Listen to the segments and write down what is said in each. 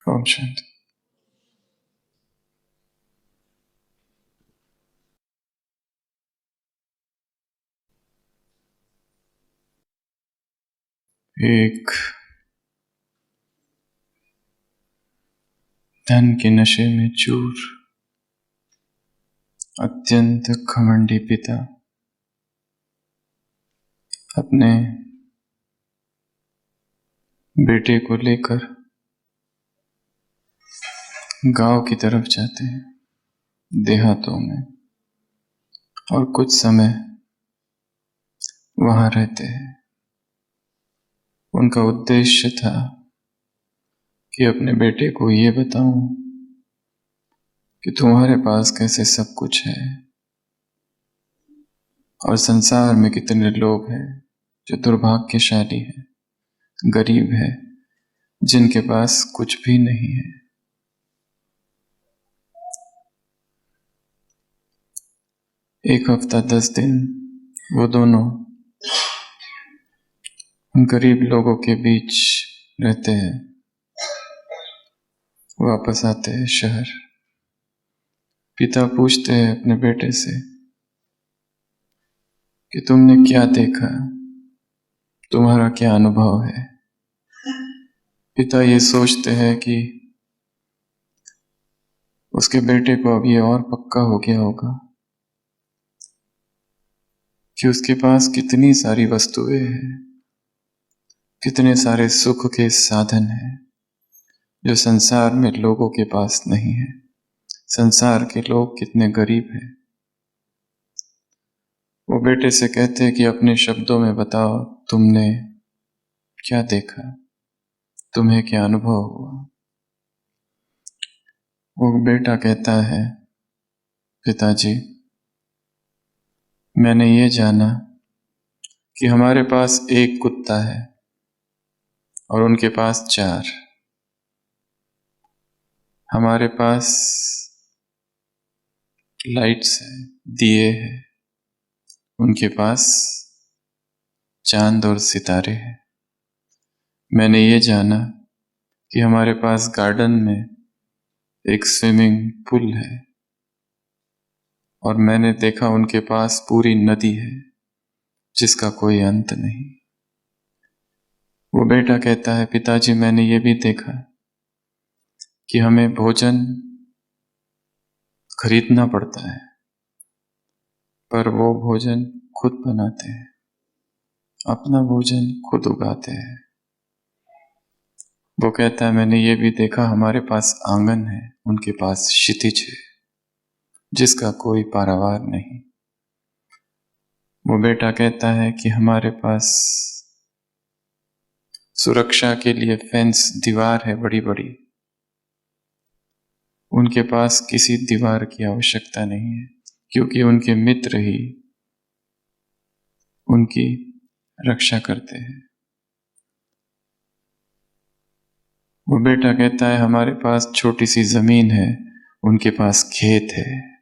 ओम शांति। एक धन के नशे में चूर अत्यंत घमंडी पिता अपने बेटे को लेकर गांव की तरफ जाते हैं, देहातों में, और कुछ समय वहां रहते हैं। उनका उद्देश्य था कि अपने बेटे को ये बताऊं कि तुम्हारे पास कैसे सब कुछ है और संसार में कितने लोग हैं जो दुर्भाग्यशाली हैं, गरीब हैं, जिनके पास कुछ भी नहीं है। एक हफ्ता 10 दिन वो दोनों उन गरीब लोगों के बीच रहते हैं। वापस आते हैं शहर। पिता पूछते हैं अपने बेटे से कि तुमने क्या देखा, तुम्हारा क्या अनुभव है। पिता ये सोचते हैं कि उसके बेटे को अब ये और पक्का हो गया होगा कि उसके पास कितनी सारी वस्तुएं हैं, कितने सारे सुख के साधन हैं जो संसार में लोगों के पास नहीं है। संसार के लोग कितने गरीब हैं। वो बेटे से कहते हैं कि अपने शब्दों में बताओ, तुमने क्या देखा, तुम्हें क्या अनुभव हुआ। वो बेटा कहता है, पिताजी, मैंने ये जाना कि हमारे पास एक कुत्ता है और उनके पास 4। हमारे पास लाइट्स है, दिए हैं, उनके पास चांद और सितारे हैं। मैंने ये जाना कि हमारे पास गार्डन में एक स्विमिंग पूल है और मैंने देखा उनके पास पूरी नदी है जिसका कोई अंत नहीं। वो बेटा कहता है, पिताजी, मैंने ये भी देखा कि हमें भोजन खरीदना पड़ता है पर वो भोजन खुद बनाते हैं, अपना भोजन खुद उगाते हैं। वो कहता है, मैंने ये भी देखा हमारे पास आंगन है, उनके पास क्षितिज है जिसका कोई पारावार नहीं। वो बेटा कहता है कि हमारे पास सुरक्षा के लिए फेंस, दीवार है बड़ी बड़ी, उनके पास किसी दीवार की आवश्यकता नहीं है क्योंकि उनके मित्र ही उनकी रक्षा करते हैं। वो बेटा कहता है, हमारे पास छोटी सी जमीन है, उनके पास खेत है।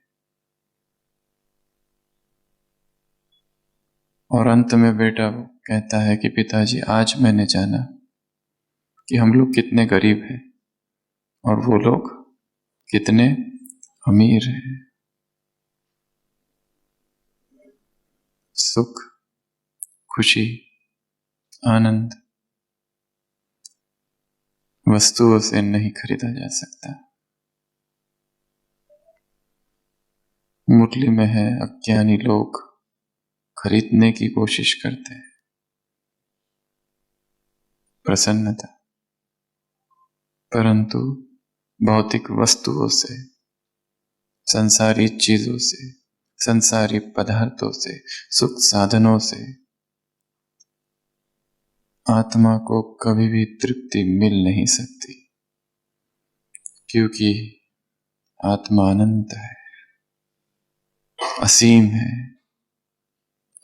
और अंत में बेटा कहता है कि पिताजी, आज मैंने जाना कि हम लोग कितने गरीब हैं और वो लोग कितने अमीर हैं। सुख, खुशी, आनंद वस्तुओं से नहीं खरीदा जा सकता। मुरली में है, अज्ञानी लोग खरीदने की कोशिश करते हैं प्रसन्नता, परंतु भौतिक वस्तुओं से, संसारी चीजों से, संसारी पदार्थों से, सुख साधनों से आत्मा को कभी भी तृप्ति मिल नहीं सकती क्योंकि आत्मा अनंत है, असीम है।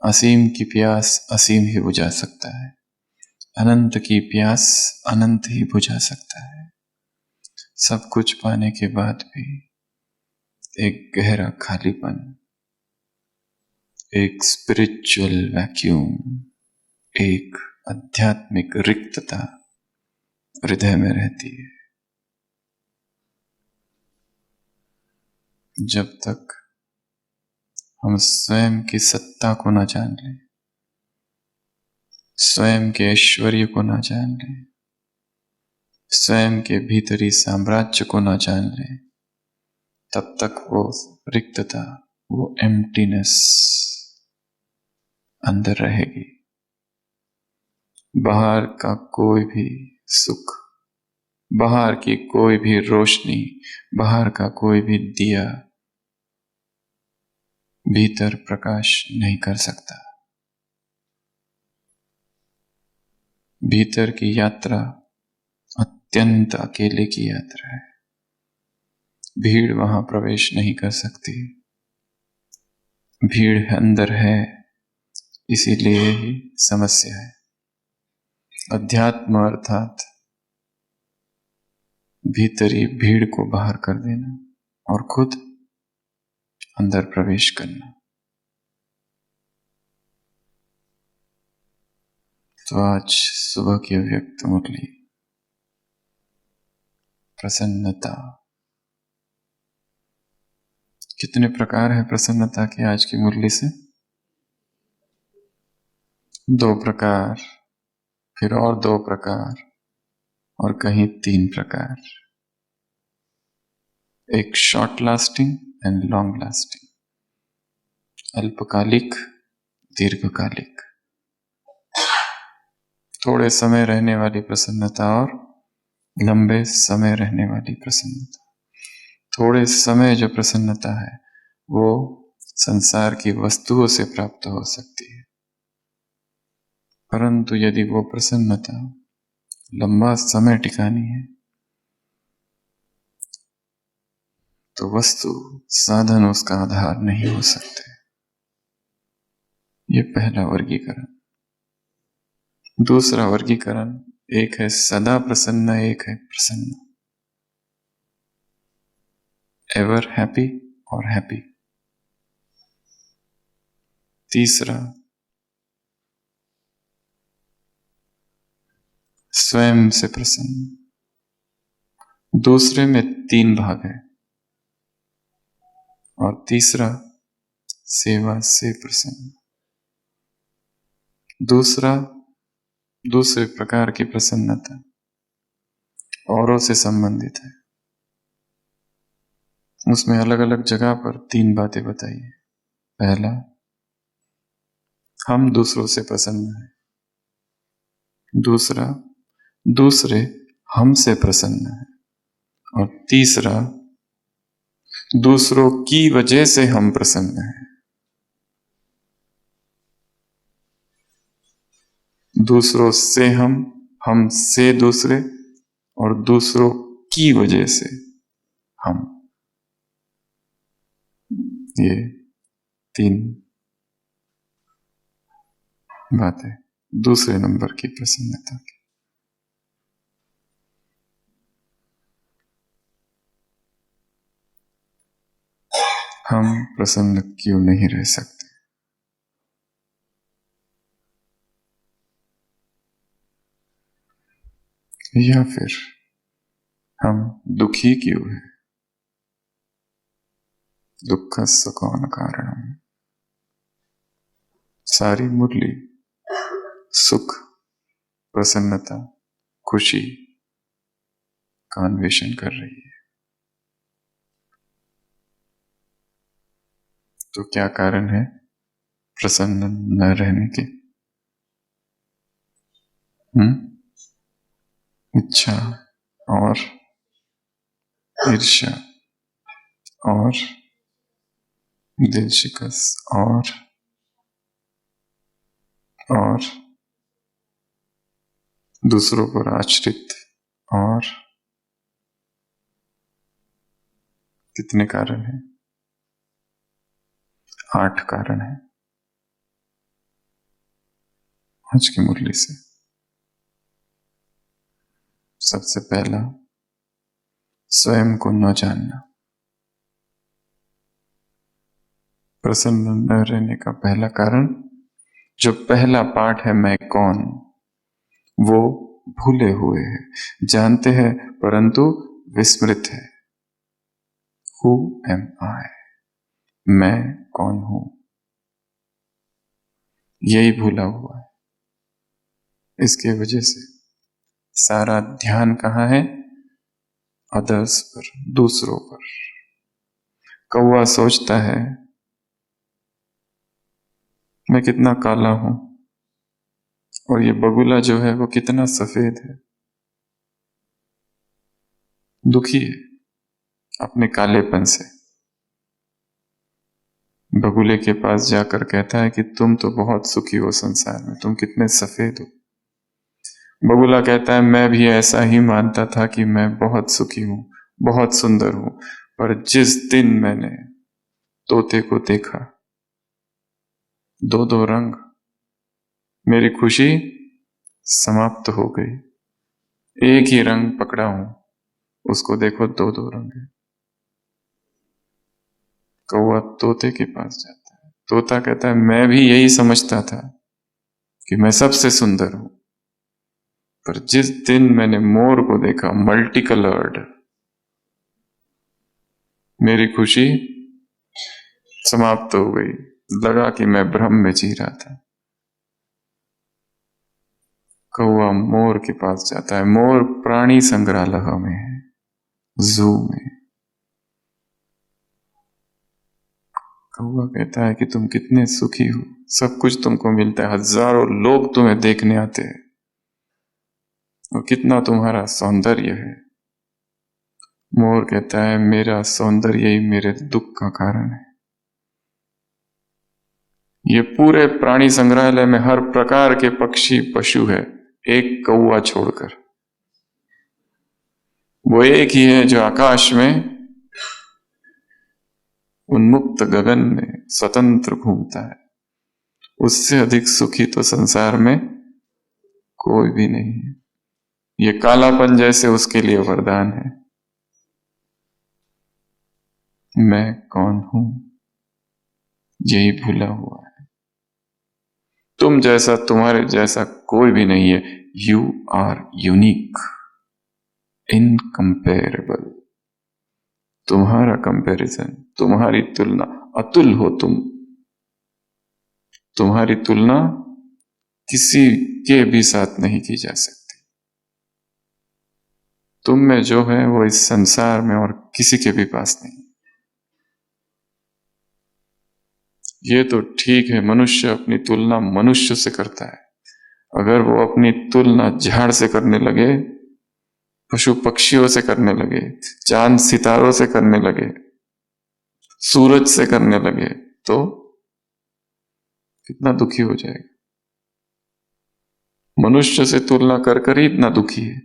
असीम की प्यास असीम ही बुझा सकता है, अनंत की प्यास अनंत ही बुझा सकता है। सब कुछ पाने के बाद भी एक गहरा खालीपन, एक स्पिरिचुअल वैक्यूम, एक आध्यात्मिक रिक्तता हृदय में रहती है। जब तक हम स्वयं की सत्ता को न जान लें, स्वयं के ऐश्वर्य को न जान लें, स्वयं के भीतरी साम्राज्य को न जान लें, तब तक वो रिक्तता, वो एम्प्टीनेस अंदर रहेगी। बाहर का कोई भी सुख, बाहर की कोई भी रोशनी, बाहर का कोई भी दिया भीतर प्रकाश नहीं कर सकता। भीतर की यात्रा अत्यंत अकेले की यात्रा है। भीड़ वहां प्रवेश नहीं कर सकती। भीड़ अंदर है, इसीलिए ही समस्या है। अध्यात्म अर्थात भीतरी भीड़ को बाहर कर देना और खुद अंदर प्रवेश करना। तो आज सुबह की अव्यक्त मुरली प्रसन्नता। कितने प्रकार है प्रसन्नता के आज की मुरली से? 2 प्रकार, फिर और 2 प्रकार, और कहीं 3 प्रकार। एक short lasting and long lasting, अल्पकालिक, दीर्घकालिक। थोड़े समय रहने वाली प्रसन्नता और लंबे समय रहने वाली प्रसन्नता। थोड़े समय जो प्रसन्नता है वो संसार की वस्तुओं से प्राप्त हो सकती है, परंतु यदि वो प्रसन्नता लंबा समय टिकानी है तो वस्तु, साधन उसका आधार नहीं हो सकते। ये पहला वर्गीकरण। दूसरा वर्गीकरण, एक है सदा प्रसन्न, एक है प्रसन्न, एवर हैप्पी और हैप्पी। तीसरा स्वयं से प्रसन्न। दूसरे में 3 भाग है। और तीसरा सेवा से प्रसन्न। दूसरे प्रकार की प्रसन्नता औरों से संबंधित है। उसमें अलग अलग जगह पर 3 बातें बताई है। पहला, हम दूसरों से प्रसन्न हैं। दूसरा, दूसरे हमसे प्रसन्न हैं। और तीसरा, दूसरों की वजह से हम प्रसन्न हैं। दूसरों से हमसे दूसरे, और दूसरों की वजह से हम। ये 3 बातें दूसरे नंबर की प्रसन्नता की। हम प्रसन्न क्यों नहीं रह सकते? या फिर हम दुखी क्यों हैं? दुःखस्य कौन कारणम्। सारी मुरली सुख, प्रसन्नता, खुशी का अन्वेषण कर रही है। तो क्या कारण है प्रसन्न न रहने के? इच्छा और ईर्ष्या और दिल शिकस्त और दूसरों पर आश्रित, और कितने कारण हैं? 8 कारण हैं आज की मुरली से। सबसे पहला, स्वयं को न जानना। प्रसन्न न रहने का पहला कारण, जो पहला पाठ है मैं कौन, वो भूले हुए हैं। जानते हैं परंतु विस्मृत है, Who am I? मैं कौन हूं? यही भूला हुआ है। इसके वजह से सारा ध्यान कहाँ है? अदर्स पर, दूसरों पर। कौवा सोचता है मैं कितना काला हूं और ये बगुला जो है वो कितना सफेद है। दुखी है अपने कालेपन से। बगुले के पास जाकर कहता है कि तुम तो बहुत सुखी हो संसार में, तुम कितने सफेद हो। बगुला कहता है मैं भी ऐसा ही मानता था कि मैं बहुत सुखी हूं, बहुत सुंदर हूं, पर जिस दिन मैंने तोते को देखा, दो दो रंग, मेरी खुशी समाप्त हो गई। एक ही रंग पकड़ा हूं, उसको देखो दो दो रंग है। कौवा तोते के पास जाता है। तोता कहता है मैं भी यही समझता था कि मैं सबसे सुंदर हूं, पर जिस दिन मैंने मोर को देखा मल्टी कलर्ड, मेरी खुशी समाप्त हो गई। लगा कि मैं भ्रम में जी रहा था। कौवा मोर के पास जाता है। मोर प्राणी संग्रहालय में है, जू में। कौवा कहता है कि तुम कितने सुखी हो, सब कुछ तुमको मिलता है, हजारों लोग तुम्हें देखने आते हैं और कितना तुम्हारा सौंदर्य है। मोर कहता है मेरा सौंदर्य ही मेरे दुख का कारण है। ये पूरे प्राणी संग्रहालय में हर प्रकार के पक्षी पशु है, एक कौवा छोड़कर। वो एक ही है जो आकाश में उन्मुक्त गगन में स्वतंत्र घूमता है। उससे अधिक सुखी तो संसार में कोई भी नहीं है। ये कालापन जैसे उसके लिए वरदान है। मैं कौन हूं, यही भूला हुआ है। तुम जैसा, तुम्हारे जैसा कोई भी नहीं है। You are unique, incomparable. तुम्हारा कंपैरिजन, तुम्हारी तुलना, अतुल हो तुम। तुम्हारी तुलना किसी के भी साथ नहीं की जा सकती। तुम में जो है वो इस संसार में और किसी के भी पास नहीं। ये तो ठीक है, मनुष्य अपनी तुलना मनुष्य से करता है। अगर वो अपनी तुलना झाड़ से करने लगे, पशु पक्षियों से करने लगे, चांद सितारों से करने लगे, सूरज से करने लगे, तो कितना दुखी हो जाएगा। मनुष्य से तुलना कर कर ही इतना दुखी है।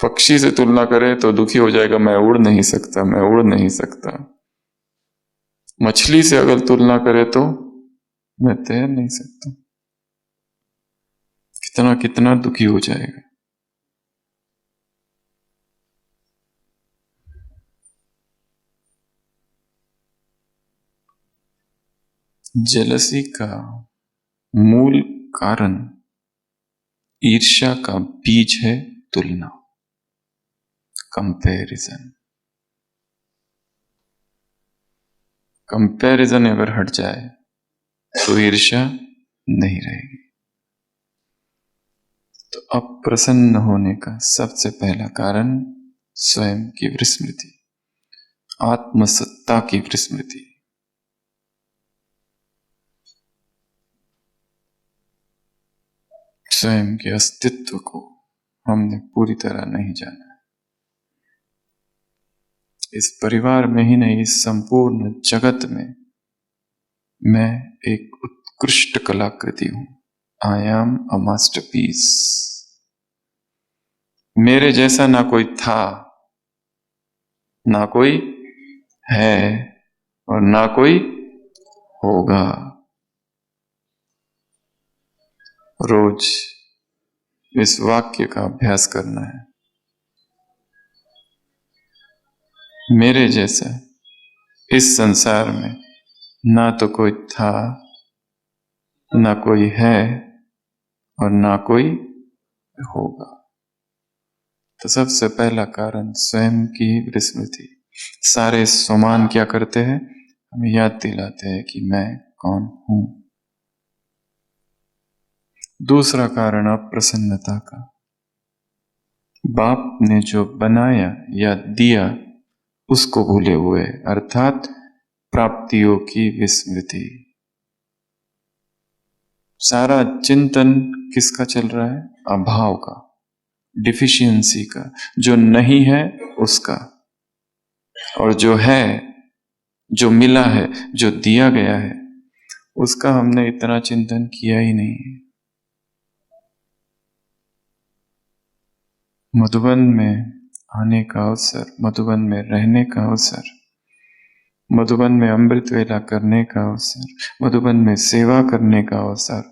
पक्षी से तुलना करे तो दुखी हो जाएगा, मैं उड़ नहीं सकता, मैं उड़ नहीं सकता। मछली से अगर तुलना करे तो मैं तैर नहीं सकता। कितना कितना दुखी हो जाएगा। जेलसी का मूल कारण ईर्ष्या का बीज है तुलना, कंपैरिजन। कंपैरिजन अगर हट जाए तो ईर्ष्या नहीं रहेगी। तो अप्रसन्न होने का सबसे पहला कारण स्वयं की विस्मृति, आत्मसत्ता की विस्मृति। स्वयं के अस्तित्व को हमने पूरी तरह नहीं जाना। इस परिवार में ही नहीं, इस संपूर्ण जगत में मैं एक उत्कृष्ट कलाकृति हूं। I am a masterpiece. मेरे जैसा ना कोई था, ना कोई है और ना कोई होगा। रोज इस वाक्य का अभ्यास करना है। मेरे जैसा इस संसार में ना तो कोई था, ना कोई है और ना कोई होगा। तो सबसे पहला कारण स्वयं की विस्मृति। सारे स्वमान क्या करते हैं, हमें याद दिलाते हैं कि मैं कौन हूं। दूसरा कारण अप्रसन्नता का, बाप ने जो बनाया या दिया उसको भूले हुए, अर्थात प्राप्तियों की विस्मृति। सारा चिंतन किसका चल रहा है, अभाव का, डिफिशियंसी का, जो नहीं है उसका, और जो है, जो मिला है, जो दिया गया है, उसका हमने इतना चिंतन किया ही नहीं है। मधुबन में आने का अवसर, मधुबन में रहने का अवसर, मधुबन में अमृत वेला करने का अवसर, मधुबन में सेवा करने का अवसर,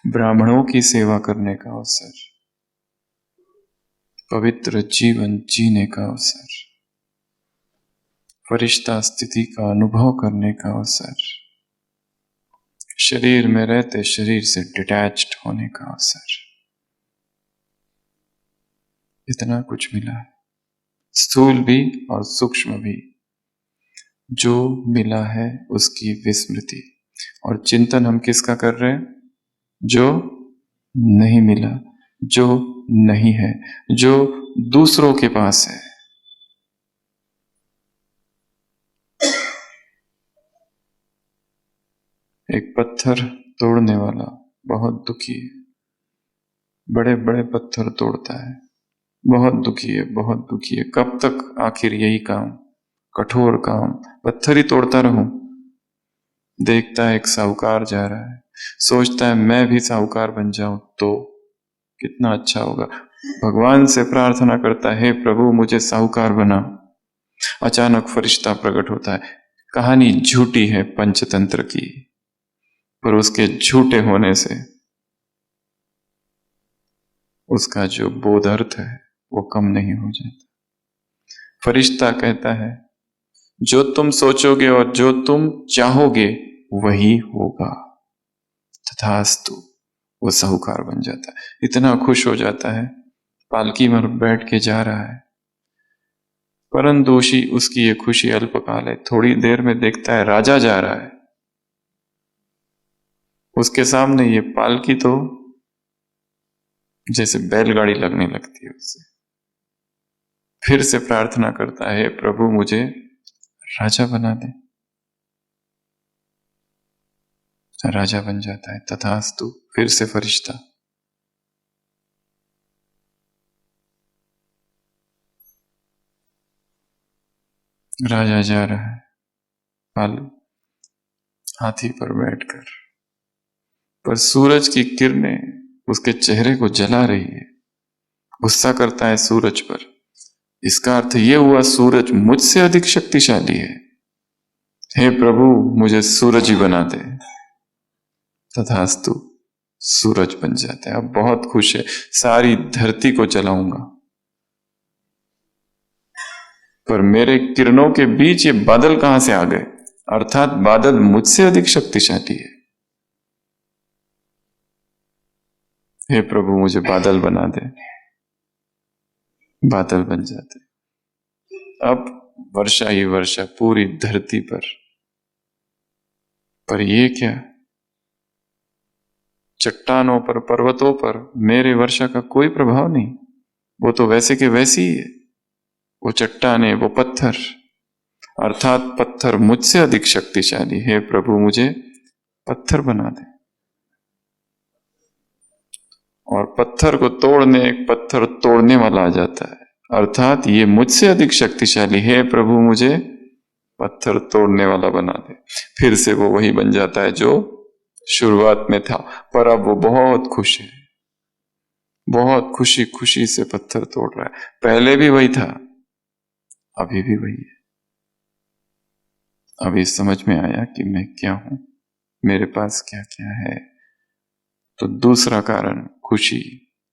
ब्राह्मणों की सेवा करने का अवसर, पवित्र जीवन जीने का अवसर, फरिश्ता स्थिति का अनुभव करने का अवसर, शरीर में रहते शरीर से डिटैच्ड होने का अवसर। इतना कुछ मिला है, स्थूल भी और सूक्ष्म भी। जो मिला है उसकी विस्मृति, और चिंतन हम किसका कर रहे हैं, जो नहीं मिला, जो नहीं है, जो दूसरों के पास है। एक पत्थर तोड़ने वाला बहुत दुखी है, बड़े बड़े पत्थर तोड़ता है, बहुत दुखी है, बहुत दुखी है। कब तक आखिर यही काम, कठोर काम, पत्थर ही तोड़ता रहूं। देखता है एक साहूकार जा रहा है, सोचता है मैं भी साहूकार बन जाऊं तो कितना अच्छा होगा। भगवान से प्रार्थना करता है, हे प्रभु मुझे साहूकार बना। अचानक फरिश्ता प्रकट होता है। कहानी झूठी है पंचतंत्र की, पर उसके झूठे होने से उसका जो बोध अर्थ है वो कम नहीं हो जाता। फरिश्ता कहता है, जो तुम सोचोगे और जो तुम चाहोगे वही होगा, तथास्तु। वो साहूकार बन जाता है, इतना खुश हो जाता है, पालकी में बैठ के जा रहा है। परंतु उसकी ये खुशी अल्पकाल है। थोड़ी देर में देखता है राजा जा रहा है, उसके सामने ये पालकी तो जैसे बैलगाड़ी लगने लगती है उससे। फिर से प्रार्थना करता है, प्रभु मुझे राजा बना दे। राजा बन जाता है, तथास्तु। फिर से फरिश्ता। राजा जा रहा है पाल हाथी पर बैठकर, पर सूरज की किरणें उसके चेहरे को जला रही है। गुस्सा करता है सूरज पर। इसका अर्थ यह हुआ सूरज मुझसे अधिक शक्तिशाली है। हे प्रभु मुझे सूरज ही बना दे। तथास्तु, सूरज बन जाता है। अब बहुत खुश है, सारी धरती को जलाऊंगा। पर मेरे किरणों के बीच ये बादल कहां से आ गए, अर्थात बादल मुझसे अधिक शक्तिशाली है। हे प्रभु मुझे बादल बना दे। बादल बन जाते। अब वर्षा ही वर्षा पूरी धरती पर ये क्या, चट्टानों पर, पर्वतों पर मेरे वर्षा का कोई प्रभाव नहीं। वो तो वैसे के वैसी ही है। वो चट्टाने, वो पत्थर, अर्थात पत्थर मुझसे अधिक शक्तिशाली। हे प्रभु मुझे पत्थर बना दे। और पत्थर को तोड़ने एक पत्थर तोड़ने वाला आ जाता है, अर्थात ये मुझसे अधिक शक्तिशाली है। प्रभु मुझे पत्थर तोड़ने वाला बना दे। फिर से वो वही बन जाता है जो शुरुआत में था, पर अब वो बहुत खुश है, बहुत खुशी खुशी से पत्थर तोड़ रहा है। पहले भी वही था, अभी भी वही है। अभी समझ में आया कि मैं क्या हूं, मेरे पास क्या क्या है। तो दूसरा कारण खुशी,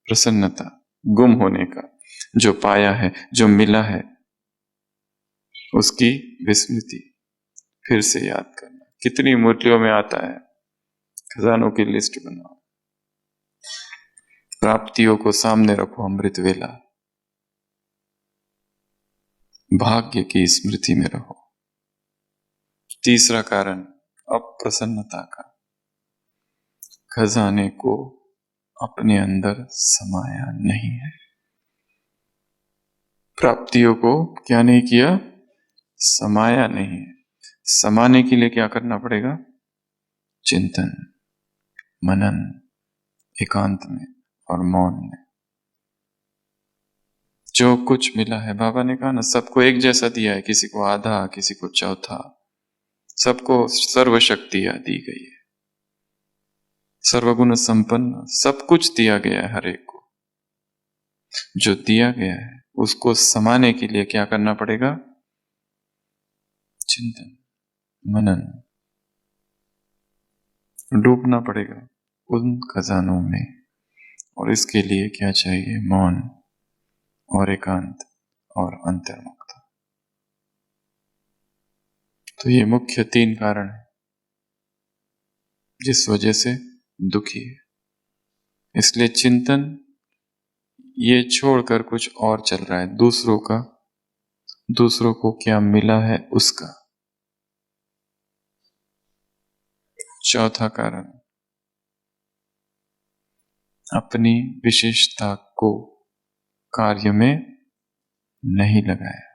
प्रसन्नता, गुम होने का, जो पाया है, जो मिला है, उसकी विस्मृति, फिर से याद करना। कितनी मूर्तियों में आता है, खजानों की लिस्ट बनाओ, प्राप्तियों को सामने रखो अमृत वेला, भाग्य की स्मृति में रहो। तीसरा कारण अप्रसन्नता का, खजाने को अपने अंदर समाया नहीं है। प्राप्तियों को क्या नहीं किया? समाया नहीं है। समाने के लिए क्या करना पड़ेगा? चिंतन, मनन, एकांत में और मौन में। जो कुछ मिला है, बाबा ने कहा ना, सबको एक जैसा दिया है, किसी को आधा, किसी को चौथा, सबको सर्वशक्तियां दी गई है, सर्वगुण संपन्न सब कुछ दिया गया है हर एक को। जो दिया गया है उसको समाने के लिए क्या करना पड़ेगा? चिंतन, मनन, डूबना पड़ेगा उन खजानों में। और इसके लिए क्या चाहिए? मौन और एकांत और अंतर्मुखता। तो ये मुख्य 3 कारण है जिस वजह से दुखी है। इसलिए चिंतन ये छोड़कर कुछ और चल रहा है, दूसरों का, दूसरों को क्या मिला है उसका। चौथा कारण, अपनी विशेषता को कार्य में नहीं लगाया।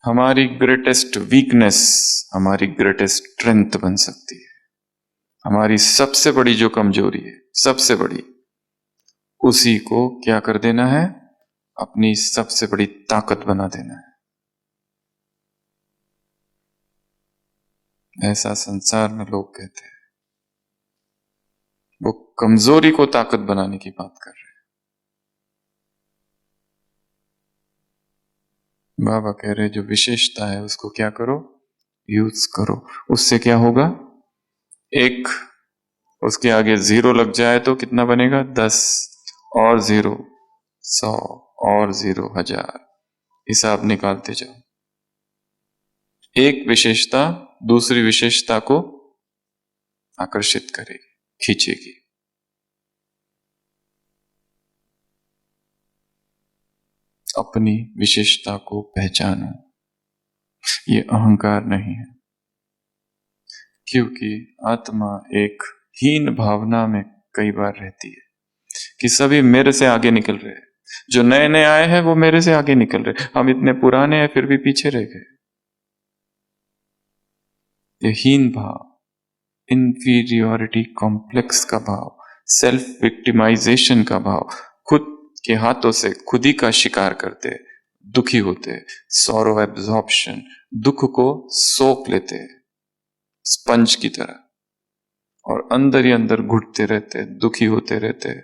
हमारी ग्रेटेस्ट वीकनेस हमारी ग्रेटेस्ट स्ट्रेंथ बन सकती है। हमारी सबसे बड़ी जो कमजोरी है, सबसे बड़ी, उसी को क्या कर देना है? अपनी सबसे बड़ी ताकत बना देना है। ऐसा संसार में लोग कहते हैं, वो कमजोरी को ताकत बनाने की बात कर रहे हैं। बाबा कह रहे जो विशेषता है उसको क्या करो? यूज करो। उससे क्या होगा? एक, उसके आगे 0 लग जाए तो कितना बनेगा? 10 और 0 100 और 0 1000। हिसाब निकालते जाओ। एक विशेषता दूसरी विशेषता को आकर्षित करेगी, खींचेगी। अपनी विशेषता को पहचानो। ये अहंकार नहीं है, क्योंकि आत्मा एक हीन भावना में कई बार रहती है कि सभी मेरे से आगे निकल रहे हैं। जो नए नए आए हैं वो मेरे से आगे निकल रहे, हम इतने पुराने हैं फिर भी पीछे रह गए। ये हीन भाव, इंफीरियोरिटी कॉम्प्लेक्स का भाव, सेल्फ विक्टिमाइजेशन का भाव, खुद के हाथों से खुद ही का शिकार करते, दुखी होते, सॉरो एब्जॉर्प्शन, दुख को सोख लेते स्पंज की तरह, और अंदर ही अंदर घुटते रहते, दुखी होते रहते।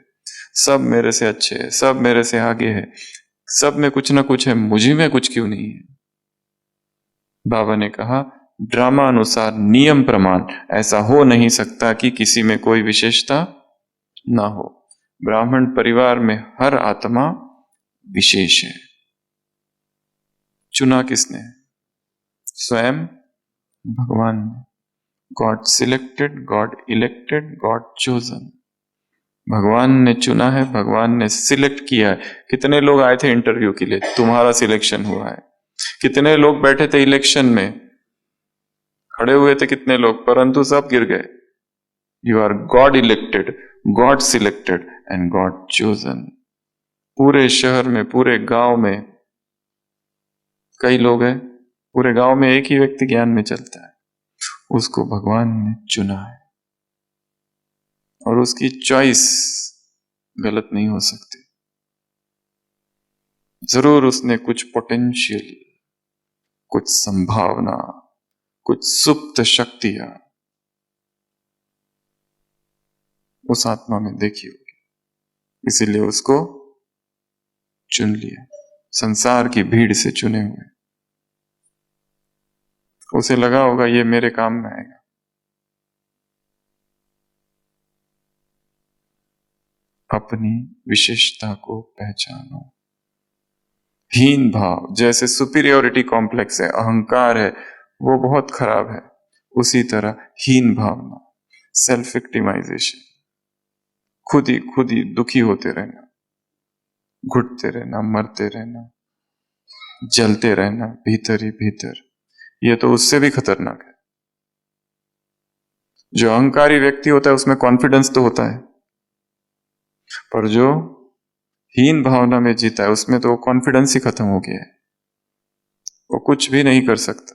सब मेरे से अच्छे है, सब मेरे से आगे है, सब में कुछ ना कुछ है, मुझे में कुछ क्यों नहीं है? बाबा ने कहा ड्रामा अनुसार नियम प्रमाण ऐसा हो नहीं सकता कि किसी में कोई विशेषता ना हो। ब्राह्मण परिवार में हर आत्मा विशेष है। चुना किसने? स्वयं भगवान ने। God selected, God elected, God chosen. भगवान ने चुना है, भगवान ने सिलेक्ट किया है। कितने लोग आए थे इंटरव्यू के लिए? तुम्हारा सिलेक्शन हुआ है। कितने लोग बैठे थे इलेक्शन में, खड़े हुए थे कितने लोग, परंतु सब गिर गए। You are God elected, God selected and God chosen. पूरे शहर में, पूरे गांव में कई लोग हैं, पूरे गांव में एक ही व्यक्ति ज्ञान में चलता है, उसको भगवान ने चुना है। और उसकी चॉइस गलत नहीं हो सकती। जरूर उसने कुछ पोटेंशियल, कुछ संभावना, कुछ सुप्त शक्तियां उस आत्मा में देखी होगी, इसीलिए उसको चुन लिया। संसार की भीड़ से चुने हुए। उसे लगा होगा ये मेरे काम में आएगा। अपनी विशेषता को पहचानो। हीन भाव, जैसे सुपीरियोरिटी कॉम्प्लेक्स है, अहंकार है, वो बहुत खराब है, उसी तरह हीन भावना, सेल्फ विक्टिमाइजेशन, खुद ही दुखी होते रहना, घुटते रहना, मरते रहना, जलते रहना भीतर ही भीतर, यह तो उससे भी खतरनाक है। जो अहंकारी व्यक्ति होता है उसमें कॉन्फिडेंस तो होता है, पर जो हीन भावना में जीता है उसमें तो कॉन्फिडेंस ही खत्म हो गया है। वो कुछ भी नहीं कर सकता,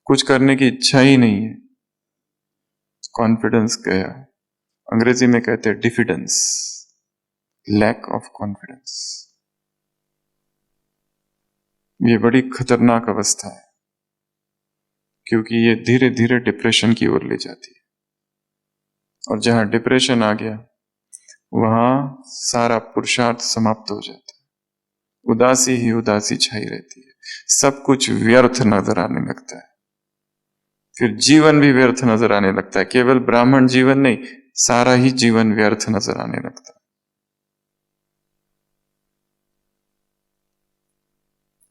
कुछ करने की इच्छा ही नहीं है, कॉन्फिडेंस गया। अंग्रेजी में कहते हैं डिफिडेंस, लैक ऑफ कॉन्फिडेंस। ये बड़ी खतरनाक अवस्था है, क्योंकि ये धीरे धीरे डिप्रेशन की ओर ले जाती है, और जहां डिप्रेशन आ गया वहां सारा पुरुषार्थ समाप्त हो जाता है, उदासी ही उदासी छाई रहती है, सब कुछ व्यर्थ नजर आने लगता है, फिर जीवन भी व्यर्थ नजर आने लगता है। केवल ब्राह्मण जीवन नहीं, सारा ही जीवन व्यर्थ नजर आने लगता है।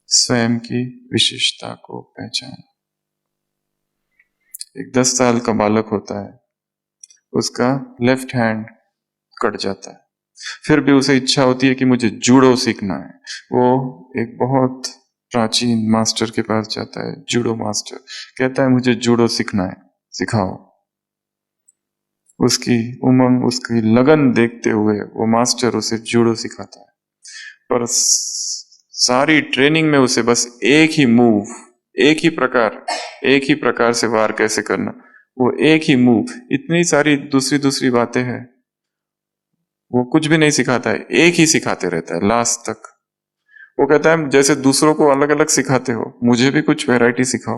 स्वयं की विशेषता को पहचान। एक 10 साल का बालक होता है, उसका लेफ्ट हैंड कट जाता है, फिर भी उसे इच्छा होती है कि मुझे जूडो सीखना है। वो एक बहुत प्राचीन मास्टर के पास जाता है, जूडो मास्टर, कहता है मुझे जूडो सीखना है, सिखाओ। उसकी उमंग, उसकी लगन देखते हुए वो मास्टर उसे जूडो सिखाता है, पर सारी ट्रेनिंग में उसे बस एक ही मूव, एक ही प्रकार से वार कैसे करना, वो एक ही मूव, इतनी सारी दूसरी दूसरी बातें हैं वो कुछ भी नहीं सिखाता है, एक ही सिखाते रहता है लास्ट तक। वो कहता है जैसे दूसरों को अलग अलग सिखाते हो, मुझे भी कुछ वैरायटी सिखाओ।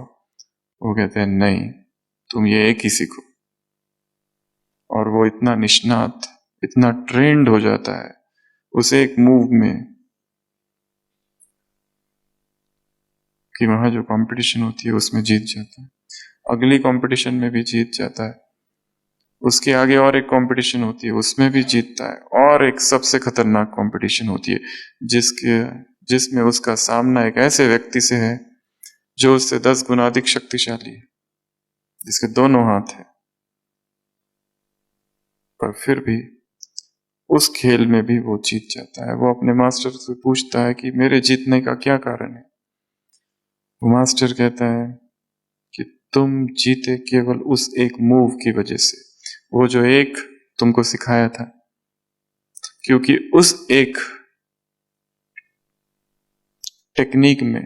वो कहते हैं नहीं, तुम ये एक ही सीखो। और वो इतना निष्णात, इतना ट्रेंड हो जाता है उसे एक मूव में, कि वहां जो कंपटीशन होती है उसमें जीत जाता है, अगली कंपटीशन में भी जीत जाता है, उसके आगे और एक कंपटीशन होती है उसमें भी जीतता है, और एक सबसे खतरनाक कंपटीशन होती है जिसमें उसका सामना एक ऐसे व्यक्ति से है जो उससे 10 गुना अधिक शक्तिशाली है, जिसके दोनों हाथ है, पर फिर भी उस खेल में भी वो जीत जाता है। वो अपने मास्टर से पूछता है कि मेरे जीतने का क्या कारण है। वो मास्टर कहता है कि तुम जीते केवल उस एक मूव की वजह से, वो जो एक तुमको सिखाया था, क्योंकि उस एक टेक्निक में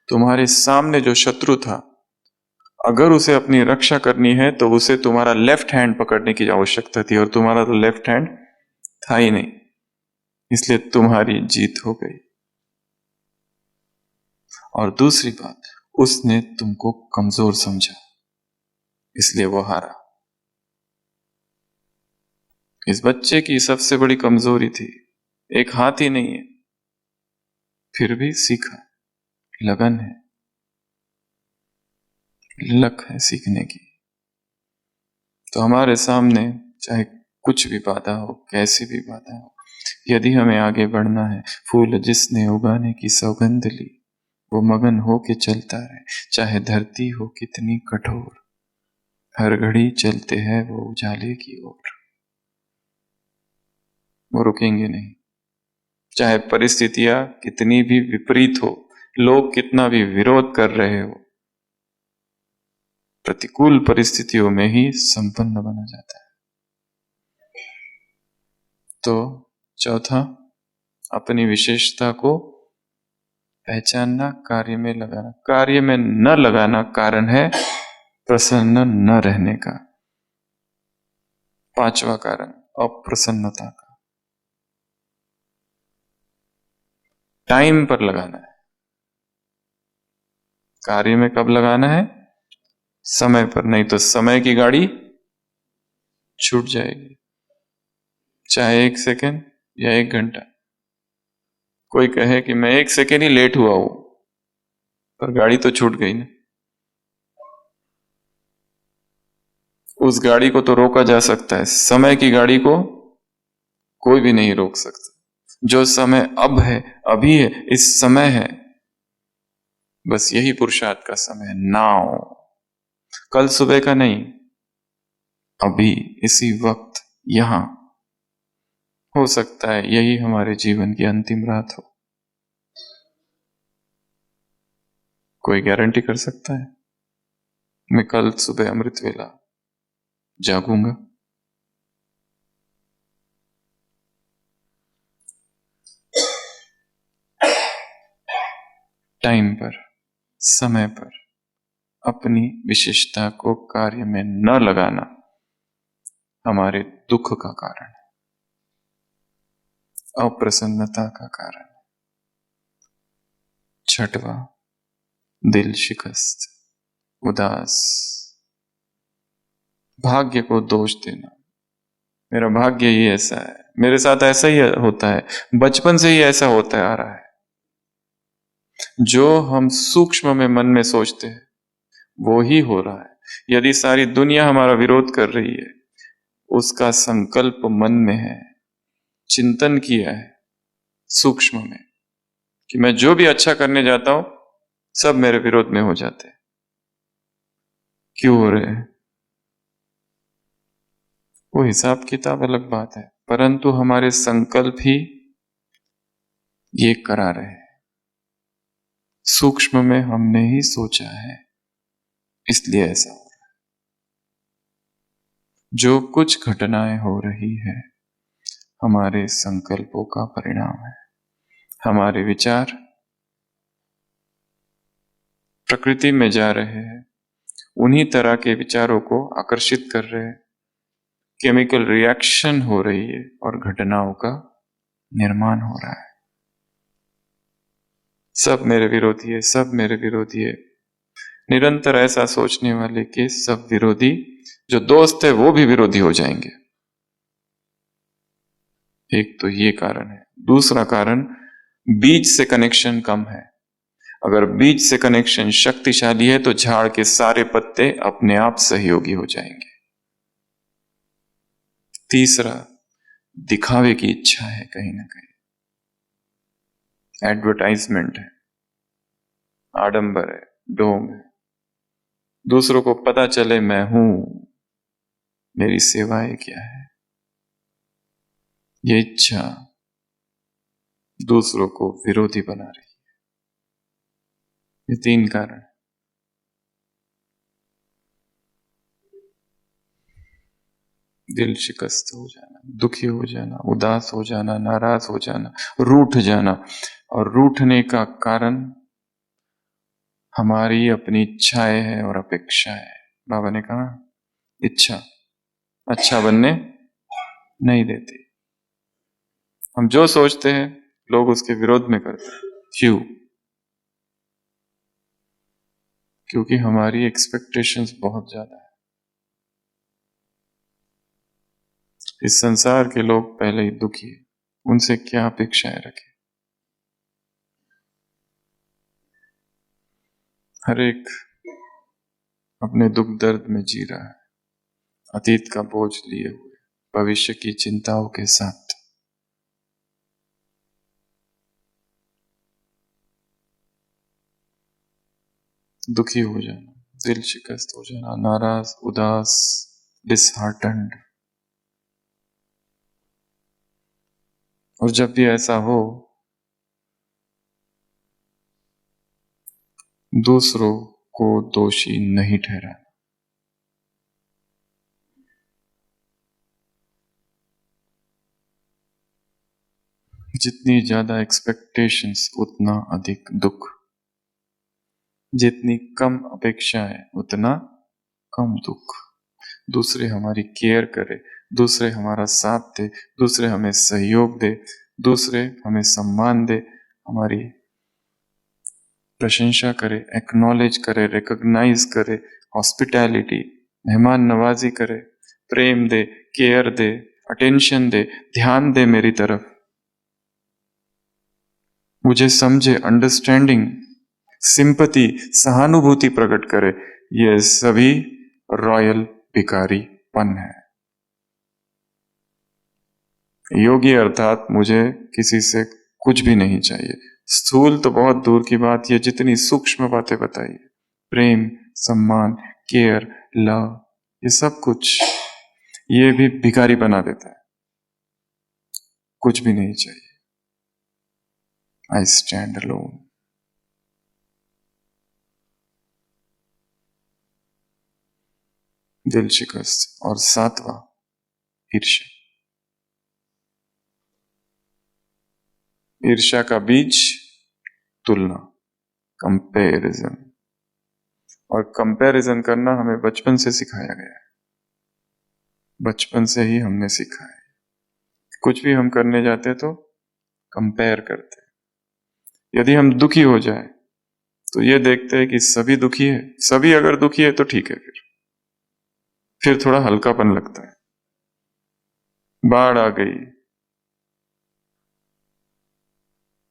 तुम्हारे सामने जो शत्रु था, अगर उसे अपनी रक्षा करनी है तो उसे तुम्हारा लेफ्ट हैंड पकड़ने की आवश्यकता थी, और तुम्हारा तो लेफ्ट हैंड था ही नहीं, इसलिए तुम्हारी जीत हो गई। और दूसरी बात, उसने तुमको कमजोर समझा, इसलिए वो हारा। इस बच्चे की सबसे बड़ी कमजोरी थी एक हाथ ही नहीं है, फिर भी सीखा, लगन है, लक है सीखने की। तो हमारे सामने चाहे कुछ भी बाधा हो, कैसी भी बाधा हो, यदि हमें आगे बढ़ना है, फूल जिसने उगाने की सौगंध ली, वो मगन हो के चलता रहे, चाहे धरती हो कितनी कठोर, हर घड़ी चलते हैं वो उजाले की ओर। वो रुकेंगे नहीं, चाहे परिस्थितियां कितनी भी विपरीत हो, लोग कितना भी विरोध कर रहे हो, प्रतिकूल परिस्थितियों में ही संपन्न बना जाता है। तो चौथा, अपनी विशेषता को पहचानना, कार्य में लगाना। कार्य में न लगाना कारण है प्रसन्न न रहने का। पांचवा कारण, अप्रसन्नता का। टाइम पर लगाना है, कार्य में कब लगाना है? समय पर, नहीं तो समय की गाड़ी छूट जाएगी, चाहे 1 सेकेंड या 1 घंटा। कोई कहे कि मैं 1 सेकेंड ही लेट हुआ हूं, पर गाड़ी तो छूट गई ना। उस गाड़ी को तो रोका जा सकता है, समय की गाड़ी को कोई भी नहीं रोक सकता। जो समय अब है, अभी है, इस समय है, बस यही पुरुषार्थ का समय है। नाउ, कल सुबह का नहीं, अभी इसी वक्त यहां। हो सकता है यही हमारे जीवन की अंतिम रात हो। कोई गारंटी कर सकता है मैं कल सुबह अमृत वेला जागूंगा? टाइम पर, समय पर अपनी विशेषता को कार्य में न लगाना हमारे दुख का कारण है, अप्रसन्नता का कारण है। छठवां, दिल शिकस्त, उदास, भाग्य को दोष देना। मेरा भाग्य ही ऐसा है, मेरे साथ ऐसा ही होता है, बचपन से ही ऐसा होता आ रहा है। जो हम सूक्ष्म में मन में सोचते हैं वो ही हो रहा है। यदि सारी दुनिया हमारा विरोध कर रही है, उसका संकल्प मन में है, चिंतन किया है सूक्ष्म में कि मैं जो भी अच्छा करने जाता हूं सब मेरे विरोध में हो जाते हैं। क्यों हो रहे हैं? वो हिसाब किताब अलग बात है, परंतु हमारे संकल्प ही ये करा रहे हैं। सूक्ष्म में हमने ही सोचा है, इसलिए ऐसा हो रहा है। जो कुछ घटनाएं हो रही है हमारे संकल्पों का परिणाम है। हमारे विचार प्रकृति में जा रहे हैं, उन्हीं तरह के विचारों को आकर्षित कर रहे हैं, केमिकल रिएक्शन हो रही है और घटनाओं का निर्माण हो रहा है। सब मेरे विरोधी है, सब मेरे विरोधी है। निरंतर ऐसा सोचने वाले के सब विरोधी, जो दोस्त है वो भी विरोधी हो जाएंगे। एक तो ये कारण है। दूसरा कारण, बीज से कनेक्शन कम है। अगर बीज से कनेक्शन शक्तिशाली है तो झाड़ के सारे पत्ते अपने आप सहयोगी हो जाएंगे। तीसरा, दिखावे की इच्छा है, कहीं ना कहीं एडवर्टाइजमेंट है, आडंबर है, ढोंग है। दूसरों को पता चले मैं हूं, मेरी सेवाएं क्या है। ये इच्छा दूसरों को विरोधी बना रही है। ये तीन कारण। दिल शिकस्त हो जाना, दुखी हो जाना, उदास हो जाना, नाराज हो जाना, रूठ जाना। और रूठने का कारण हमारी अपनी इच्छाएं है और अपेक्षाएं है। बाबा ने कहा इच्छा अच्छा बनने नहीं देती। हम जो सोचते हैं लोग उसके विरोध में करते हैं। क्यों? क्योंकि हमारी एक्सपेक्टेशंस बहुत ज्यादा है। इस संसार के लोग पहले ही दुखी है, उनसे क्या अपेक्षाएं रखें। हर एक अपने दुख दर्द में जी रहा है, अतीत का बोझ लिए हुए, भविष्य की चिंताओं के साथ। दुखी हो जाना, दिल शिकस्त हो जाना, नाराज, उदास, डिसहार्टन्ड। और जब भी ऐसा हो, दूसरों को दोषी नहीं ठहराना। जितनी ज्यादा एक्सपेक्टेशंस उतना अधिक दुख, जितनी कम अपेक्षाएं उतना कम दुख। दूसरे हमारी केयर करे, दूसरे हमारा साथ दे, दूसरे हमें सहयोग दे, दूसरे हमें सम्मान दे, हमारी प्रशंसा करे, एक्नॉलेज करे, रिकॉग्नाइज करे, हॉस्पिटैलिटी, मेहमान नवाजी करे, प्रेम दे, केयर दे, अटेंशन दे, ध्यान दे मेरी तरफ, मुझे समझे, अंडरस्टैंडिंग, सिंपति, सहानुभूति प्रकट करे। ये सभी रॉयल भिखारीपन है। योगी अर्थात मुझे किसी से कुछ भी नहीं चाहिए। स्थूल तो बहुत दूर की बात, ये जितनी सूक्ष्म बातें बताई, प्रेम, सम्मान, केयर, लव, ये सब कुछ, ये भी भिखारी बना देता है। कुछ भी नहीं चाहिए। I stand alone. दिल शिकस्त। और 7वां ईर्ष्या। ईर्ष्या का बीज तुलना, कंपैरिजन। और कंपैरिजन करना हमें बचपन से सिखाया गया है, बचपन से ही हमने सीखा है। कुछ भी हम करने जाते तो कंपेयर करते हैं। यदि हम दुखी हो जाए तो ये देखते हैं कि सभी दुखी है, सभी अगर दुखी है तो ठीक है, फिर थोड़ा हल्कापन लगता है। बाढ़ आ गई,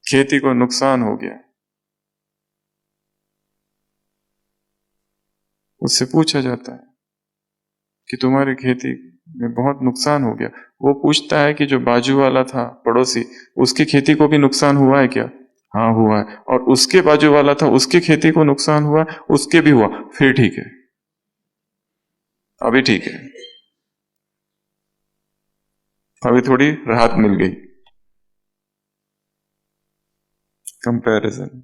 खेती को नुकसान हो गया, उससे पूछा जाता है कि तुम्हारी खेती में बहुत नुकसान हो गया। वो पूछता है कि जो बाजू वाला था पड़ोसी, उसकी खेती को भी नुकसान हुआ है क्या? हाँ हुआ है। और उसके बाजू वाला था, उसकी खेती को नुकसान हुआ, उसके भी हुआ, फिर ठीक है, अभी ठीक है, अभी थोड़ी राहत मिल गई। कंपैरिजन,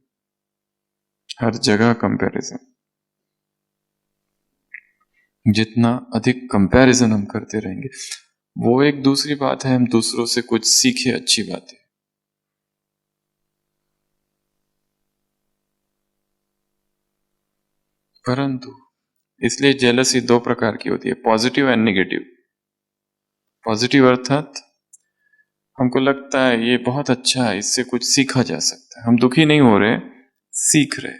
हर जगह कंपैरिजन। जितना अधिक कंपैरिजन हम करते रहेंगे, वो एक दूसरी बात है, हम दूसरों से कुछ सीखे, अच्छी बात है। परंतु इसलिए जेलसी 2 प्रकार की होती है, पॉजिटिव एंड नेगेटिव। पॉजिटिव अर्थात हमको लगता है ये बहुत अच्छा है, इससे कुछ सीखा जा सकता है, हम दुखी नहीं हो रहे, सीख रहे,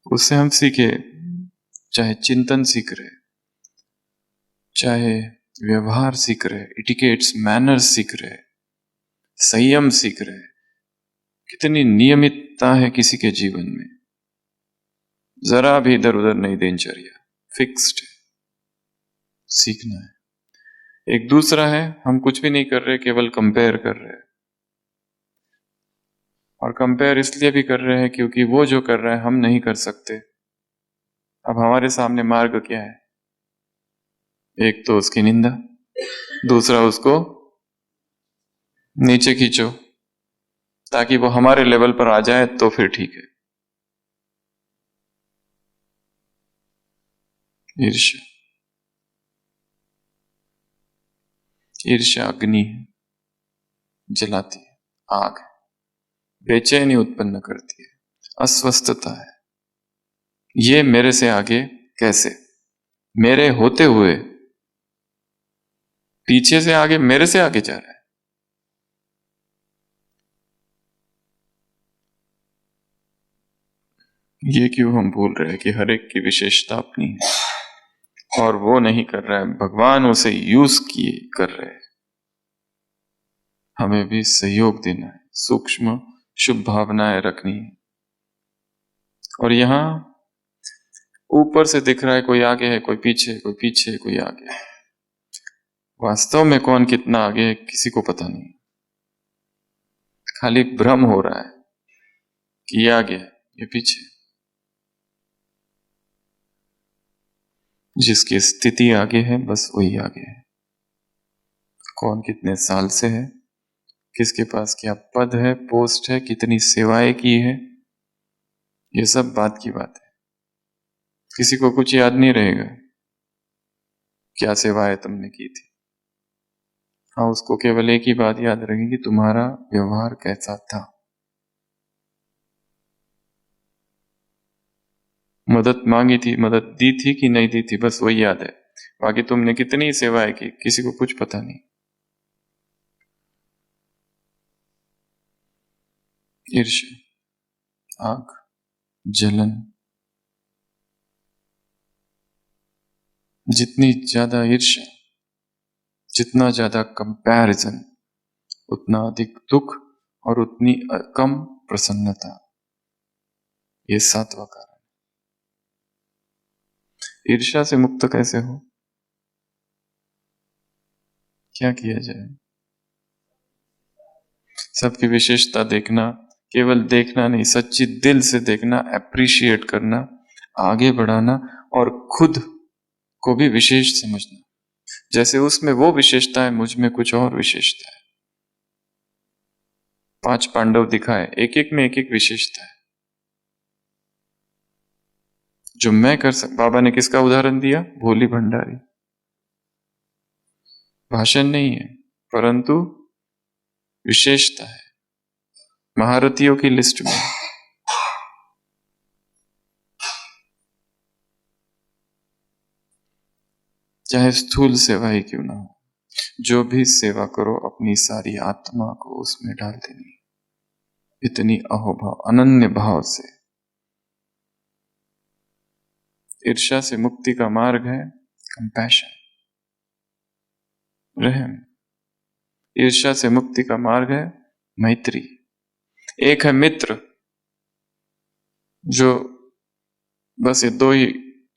उससे हम सीखे, चाहे चिंतन सीख रहे, चाहे व्यवहार सीख रहे, इटिकेट्स मैनर्स सीख रहे, संयम सीख रहे, कितनी नियमितता है किसी के जीवन में, जरा भी इधर उधर नहीं दिनचर्या, फिक्स्ड है, सीखना है। एक दूसरा है, हम कुछ भी नहीं कर रहे, केवल कंपेयर कर रहे हैं। और कंपेयर इसलिए भी कर रहे हैं क्योंकि वो जो कर रहा है हम नहीं कर सकते। अब हमारे सामने मार्ग क्या है? एक तो उसकी निंदा, दूसरा उसको नीचे खींचो ताकि वो हमारे लेवल पर आ जाए, तो फिर ठीक है। ईर्ष्या, ईर्ष्या अग्नि है, जलाती है, आग है, बेचैनी उत्पन्न करती है, अस्वस्थता है। ये मेरे से आगे कैसे, मेरे होते हुए पीछे से आगे, मेरे से आगे जा रहा है। ये क्यों हम भूल रहे हैं कि हर एक की विशेषता अपनी है और वो नहीं कर रहा है, भगवान उसे यूज किए कर रहे हैं। हमें भी सहयोग देना है, सूक्ष्म शुभ भावनाएं रखनी है। और यहां ऊपर से दिख रहा है कोई आगे है, कोई पीछे, कोई पीछे, कोई आगे, वास्तव में कौन कितना आगे है किसी को पता नहीं, खाली भ्रम हो रहा है कि ये आगे है, ये पीछे। जिसकी स्थिति आगे है बस वही आगे है। कौन कितने साल से है, किसके पास क्या पद है, पोस्ट है, कितनी सेवाएं की है, ये सब बात की बात है। किसी को कुछ याद नहीं रहेगा क्या सेवाएं तुमने की थी। हाँ, उसको केवल एक ही बात याद रहेगी, तुम्हारा व्यवहार कैसा था, मदद मांगी थी, मदद दी थी कि नहीं दी थी, बस वही याद है। बाकी तुमने कितनी सेवाएं की किसी को कुछ पता नहीं। ईर्ष्या, आग, जलन। जितनी ज्यादा ईर्ष्या, जितना ज्यादा कंपैरिजन, उतना अधिक दुख और उतनी कम प्रसन्नता। ये 7वां कारण। ईर्ष्या से मुक्त कैसे हो, क्या किया जाए? सबकी विशेषता देखना, केवल देखना नहीं, सच्ची दिल से देखना, अप्रिशिएट करना, आगे बढ़ाना और खुद को भी विशेष समझना। जैसे उसमें वो विशेषता है, मुझ में कुछ और विशेषता है। 5 पांडव दिखाए, एक एक में एक एक विशेषता है। जो मैं कर सक। बाबा ने किसका उदाहरण दिया? भोली भंडारी। भाषण नहीं है, परंतु विशेषता है, महारथियों की लिस्ट में। चाहे स्थूल सेवा ही क्यों ना हो, जो भी सेवा करो अपनी सारी आत्मा को उसमें डाल देनी, इतनी अहोभाव अनन्य भाव से। ईर्ष्या से मुक्ति का मार्ग है कंपैशन, रहम। ईर्ष्या से मुक्ति का मार्ग है मैत्री। एक है मित्र, जो बस ये दो ही,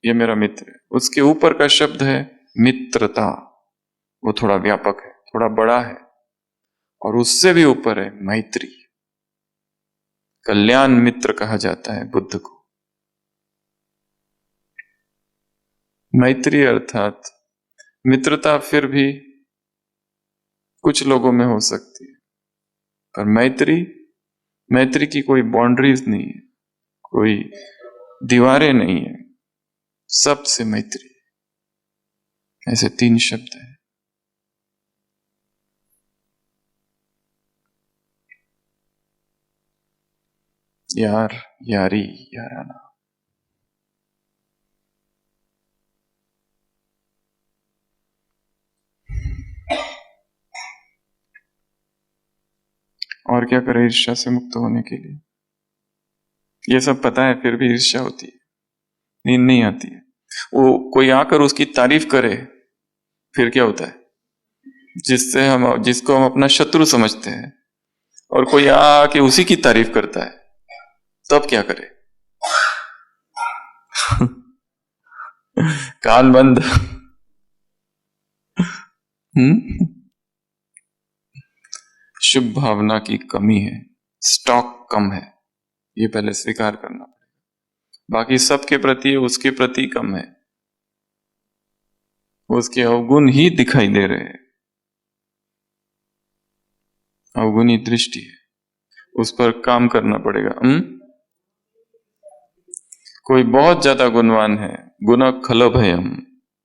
ये मेरा मित्र है। उसके ऊपर का शब्द है मित्रता, वो थोड़ा व्यापक है, थोड़ा बड़ा है। और उससे भी ऊपर है मैत्री, कल्याण मित्र कहा जाता है बुद्ध को। मैत्री अर्थात मित्रता फिर भी कुछ लोगों में हो सकती है, पर मैत्री की कोई बाउंड्रीज नहीं है, कोई दीवारें नहीं है, सबसे मैत्री। ऐसे 3 शब्द हैं। यार, यारी, याराना। और क्या करें ईर्ष्या से मुक्त होने के लिए? ये सब पता है, फिर भी ईर्ष्या होती है, नींद नहीं आती है। वो कोई आकर उसकी तारीफ करे, फिर क्या होता है? जिसको हम अपना शत्रु समझते हैं, और कोई आके उसी की तारीफ करता है, तब क्या करे? कान बंद। शुभ भावना की कमी है, स्टॉक कम है, ये पहले स्वीकार करना पड़ेगा। बाकी सबके प्रति उसके प्रति कम है, उसके अवगुण ही दिखाई दे रहे हैं, अवगुणी दृष्टि है, उस पर काम करना पड़ेगा। कोई बहुत ज्यादा गुणवान है, गुण खलभयम,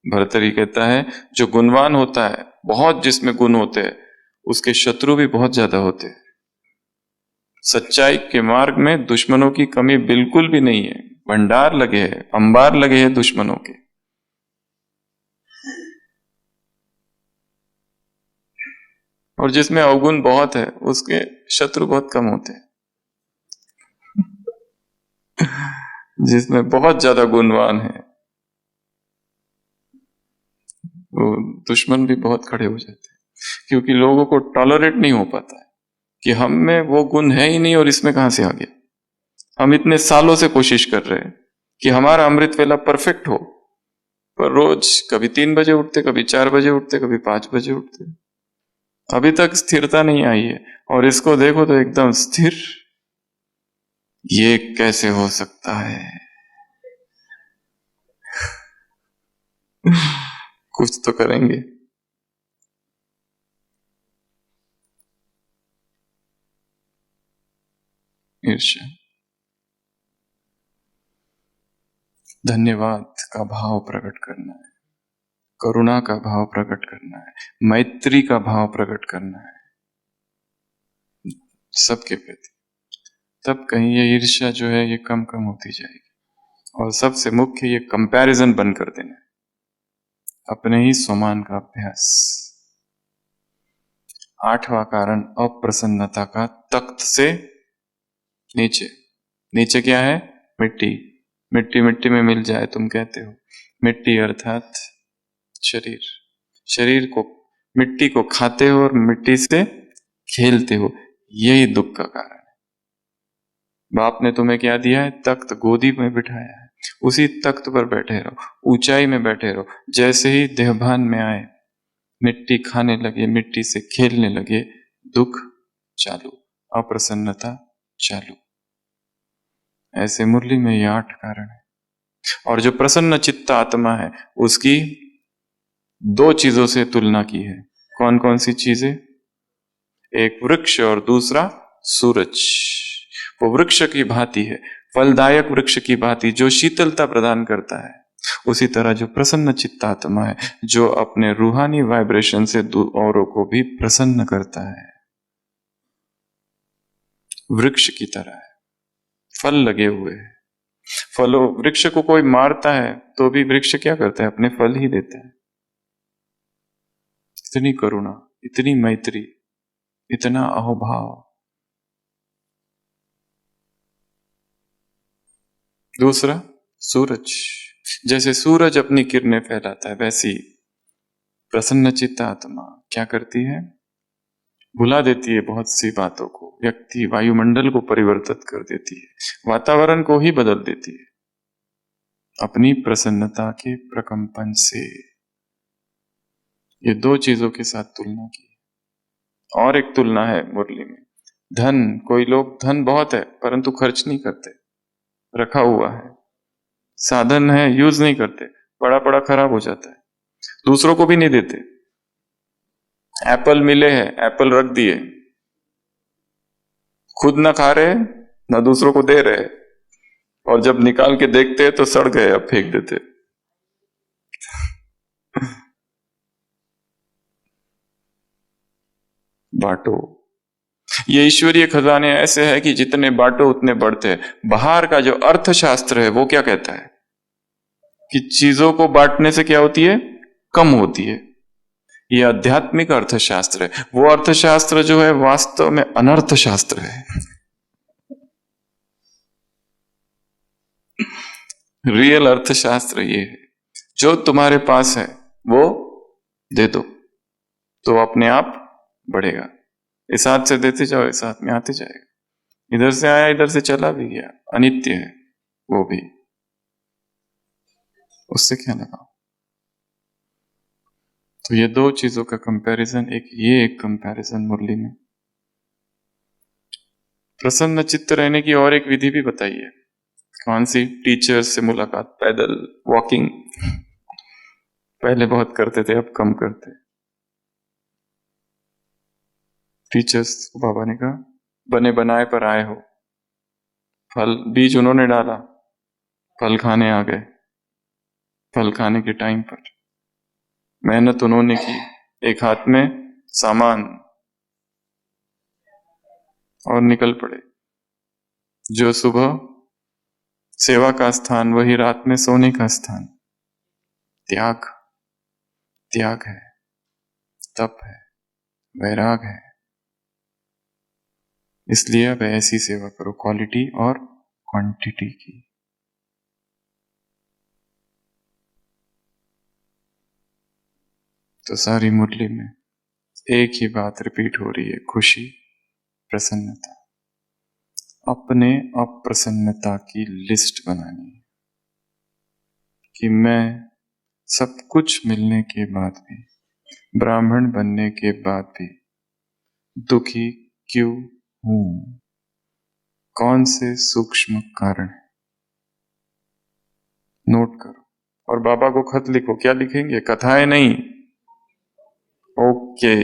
भर्तरी कहता है जो गुणवान होता है, बहुत जिसमें गुण होते हैं, उसके शत्रु भी बहुत ज्यादा होते हैं। सच्चाई के मार्ग में दुश्मनों की कमी बिल्कुल भी नहीं है, भंडार लगे हैं, अंबार लगे हैं दुश्मनों के। और जिसमें अवगुण बहुत है, उसके शत्रु बहुत कम होते हैं। जिसमें बहुत ज्यादा गुणवान है, वो दुश्मन भी बहुत खड़े हो जाते हैं, क्योंकि लोगों को टॉलरेट नहीं हो पाता है कि हम में वो गुण है ही नहीं और इसमें कहां से आ गया। हम इतने सालों से कोशिश कर रहे हैं कि हमारा अमृत वेला परफेक्ट हो, पर रोज कभी 3 बजे उठते, कभी 4 बजे उठते, कभी 5 बजे उठते, अभी तक स्थिरता नहीं आई है। और इसको देखो तो एकदम स्थिर, ये कैसे हो सकता है? कुछ तो करेंगे। ईर्ष्या, धन्यवाद का भाव प्रकट करना है, करुणा का भाव प्रकट करना है, मैत्री का भाव प्रकट करना है सबके प्रति। तब कहीं ये ईर्ष्या जो है ये कम कम होती जाएगी। और सबसे मुख्य ये कंपैरिजन बंद कर देना है, अपने ही स्वमान का अभ्यास। 8वां कारण अप्रसन्नता का तख्त से नीचे। नीचे क्या है? मिट्टी। मिट्टी मिट्टी में मिल जाए तुम कहते हो। मिट्टी अर्थात शरीर। शरीर को, मिट्टी को खाते हो और मिट्टी से खेलते हो, यही दुख का कारण है। बाप ने तुम्हें क्या दिया है? तख्त, गोदी में बिठाया है, उसी तख्त पर बैठे रहो, ऊंचाई में बैठे रहो। जैसे ही देहभान में आए, मिट्टी खाने लगे, मिट्टी से खेलने लगे, दुख चालू, अप्रसन्नता चालू। ऐसे मुरली में ये 8 कारण है। और जो प्रसन्न चित्त आत्मा है, उसकी 2 चीजों से तुलना की है। कौन कौन सी चीजें? एक वृक्ष और दूसरा सूरज। वो वृक्ष की भांति है, फलदायक वृक्ष की भांति जो शीतलता प्रदान करता है, उसी तरह जो प्रसन्न चित्त आत्मा है, जो अपने रूहानी वाइब्रेशन से औरों को भी प्रसन्न करता है, वृक्ष की तरह है। फल लगे हुए हैं, फलों, वृक्ष को कोई मारता है तो भी वृक्ष क्या करता है? अपने फल ही देता है। इतनी करुणा, इतनी मैत्री, इतना अहोभाव। दूसरा, सूरज। जैसे सूरज अपनी किरणें फैलाता है, वैसी प्रसन्नचित्त आत्मा क्या करती है? भुला देती है बहुत सी बातों को। व्यक्ति वायुमंडल को परिवर्तित कर देती है, वातावरण को ही बदल देती है अपनी प्रसन्नता के प्रकंपन से। ये दो चीजों के साथ तुलना की। और एक तुलना है मुरली में, धन। कोई लोग धन बहुत है परंतु खर्च नहीं करते, रखा हुआ है, साधन है, यूज नहीं करते, पड़ा पड़ा खराब हो जाता है, दूसरों को भी नहीं देते। एप्पल मिले हैं, एप्पल रख दिए, खुद ना खा रहे ना दूसरों को दे रहे, और जब निकाल के देखते तो सड़ गए, अब फेंक देते। बांटो। ये ईश्वरीय खजाने ऐसे है कि जितने बांटो उतने बढ़ते हैं। बाहर का जो अर्थशास्त्र है वो क्या कहता है कि चीजों को बांटने से क्या होती है? कम होती है। ये आध्यात्मिक अर्थशास्त्र है। वो अर्थशास्त्र जो है वास्तव में अनर्थशास्त्र है। रियल अर्थशास्त्र ये है, जो तुम्हारे पास है वो दे दो तो अपने आप बढ़ेगा। इस हाथ से देते जाओ, इस हाथ में आते जाएगा। इधर से आया इधर से चला भी गया, अनित्य है वो भी, उससे क्या लगाओ। तो ये दो चीजों का कंपैरिजन, एक कंपैरिजन मुरली में। प्रसन्न चित्त रहने की और एक विधि भी बताइए। कौन सी? टीचर्स से मुलाकात, पैदल वॉकिंग। पहले बहुत करते थे, अब कम करते। टीचर्स को बाबा ने कहा बने बनाए पर आए हो, फल बीज उन्होंने डाला, फल खाने आ गए। फल खाने के टाइम पर मेहनत उन्होंने की, एक हाथ में सामान, और निकल पड़े। जो सुबह सेवा का स्थान, वही रात में सोने का स्थान। त्याग, त्याग है, तप है, वैराग है। इसलिए अब ऐसी सेवा करो, क्वालिटी और क्वांटिटी की। तो सारी मुरली में एक ही बात रिपीट हो रही है, खुशी, प्रसन्नता। अपने अप्रसन्नता की लिस्ट बनानी है कि मैं सब कुछ मिलने के बाद भी, ब्राह्मण बनने के बाद भी दुखी क्यों हूं? कौन से सूक्ष्म कारण है? नोट करो और बाबा को खत लिखो। क्या लिखेंगे? कथाएं नहीं, ओके।